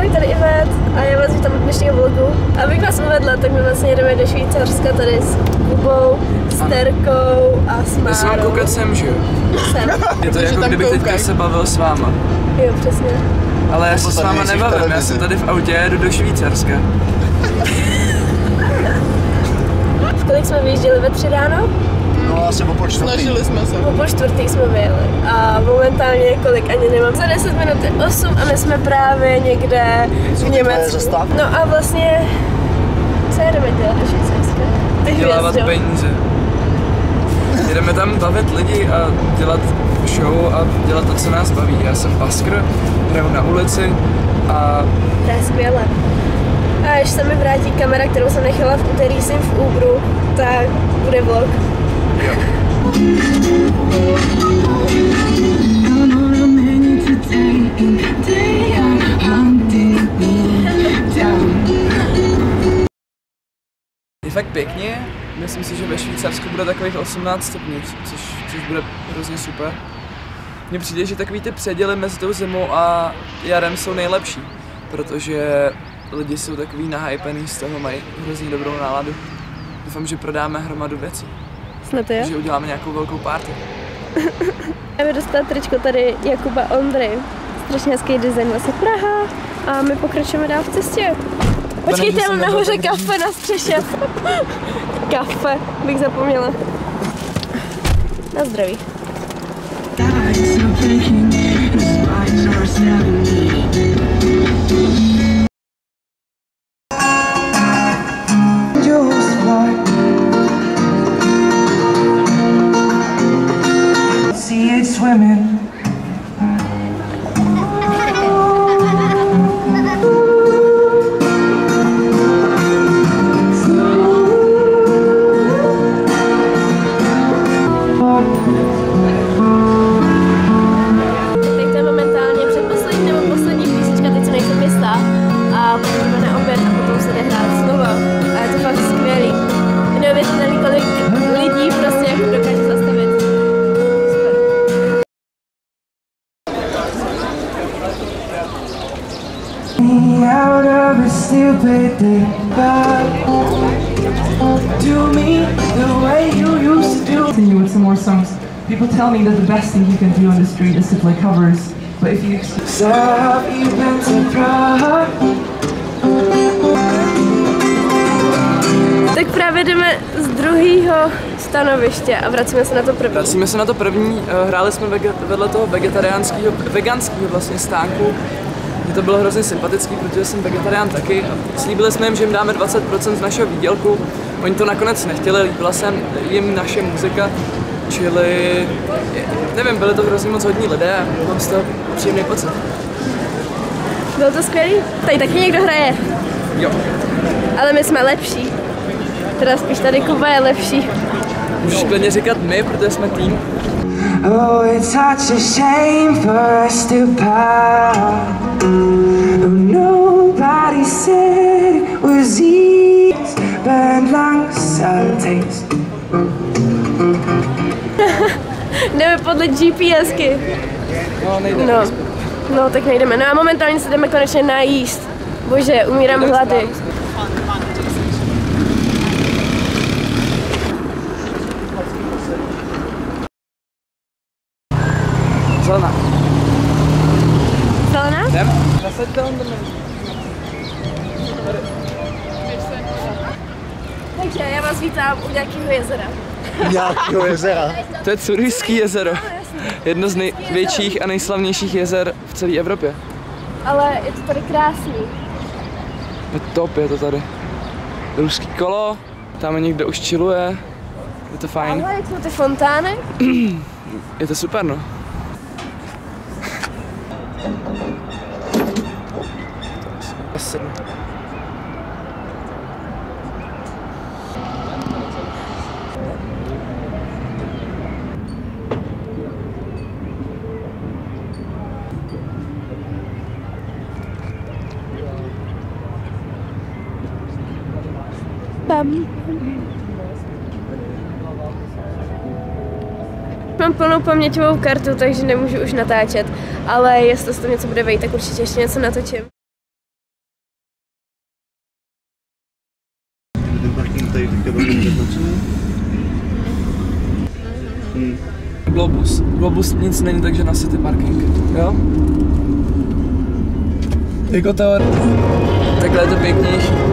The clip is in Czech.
Ahoj, tady Ivet a já vás vítám u dnešního vlogu. Abych vás uvedla, tak my vlastně jedeme do Švýcarska tady s Kubou, s Terkou a s Márou. Já se mám koukat sem, že jo? Sem. Je to jako kdybych teďka se bavil s váma. Jo, přesně. Ale já se s váma nebavím, já jsem tady v autě a jedu do Švýcarska. V kolik jsme vyjížděli? Ve 3 ráno? No asi po půl čtvrtý. Snažili jsme se. Po půl čtvrtý jsme vyjeli a momentálně kolik ani nemám. Za 10 minut je 8 a my jsme právě někde v Německu. No a vlastně, co jedeme dělat do Švýcarska? Vydělávat peníze. Jedeme tam bavit lidi a dělat show a dělat to, co nás baví. Já jsem baskr, hraju na ulici a... To je skvělé. A až se mi vrátí kamera, kterou jsem nechala v úterý jsem v Uberu, tak bude vlog. Jo. Je fakt pěkně, myslím si, že ve Švýcarsku bude takových 18 stupňů, což bude hrozně super. Mně přijde, že takový ty předěly mezi tou zimou a jarem jsou nejlepší, protože lidi jsou takový nahypený z toho, mají hrozně dobrou náladu. Doufám, že prodáme hromadu věcí. Snad jo? Že uděláme nějakou velkou party. Já bych dostala tričko tady Jakuba Ondry. Strašně hezký design, vlastně Praha. A my pokračujeme dál v cestě. Počkejte, já mám nahoře kafe na střeše. Kafe, bych zapomněla. Na zdraví. See it swimming. Teď to je momentálně předposlední nebo poslední písnička, teď se nejsem jistá. A potom jdeme na oběd a potom se jde hrát znova. A je to fakt skvělý. Neuvěřitelný, kolik lidí prostě jako dokáže zastavit. Out of a stupid thing, do me the way you used to do. Continue with some more songs. People tell me that the best thing you can do on the street is to play covers, but if you Stop, you've been to Prague. Tak právě jdeme z druhého stanoviště a vracíme se na to první. Vracíme se na to první, hráli jsme vedle toho veganského vlastně stánku. Mně to bylo hrozně sympatický, protože jsem vegetarián taky a slíbili jsme jim, že jim dáme 20% z našeho výdělku. Oni to nakonec nechtěli, líbila se jim naše muzika, čili nevím, byli to hrozně moc hodní lidé a mám z toho příjemný pocit. Bylo to skvělý? Tady taky někdo hraje. Jo. Ale my jsme lepší. Teda spíš tady Kuba je lepší. Můžeš klidně říkat my, protože jsme tým. Oh, it's such a shame for us to part. Oh, nobody said it was easy, but lungs I'll taste. Jdeme podle GPSky. No, nejdeme. No, tak nejdeme. No a momentálně se jdeme konečně najíst. Bože, umírám hlady. Zelená. Zelená? Jdem? Nasaďte on jdeme. Takže já vás vítám u nějakého jezera. Nějakého jezera. To je Curryské jezero. Jedno z největších a nejslavnějších jezer v celé Evropě. Ale je to tady krásný. Je top, je to tady. Ruský kolo, tam někdo už chilluje. Je to fajn. Ale jak jsou ty fontány? Je to super, no. Mám plnou paměťovou kartu, takže nemůžu už natáčet, ale jestli z toho něco bude vejít, tak určitě ještě něco natočím. Ten parking tady teďka byl vyznačený. Globus. Globus nic není, takže na City Parking, jo? Jako teorie. Takhle je to pěknější.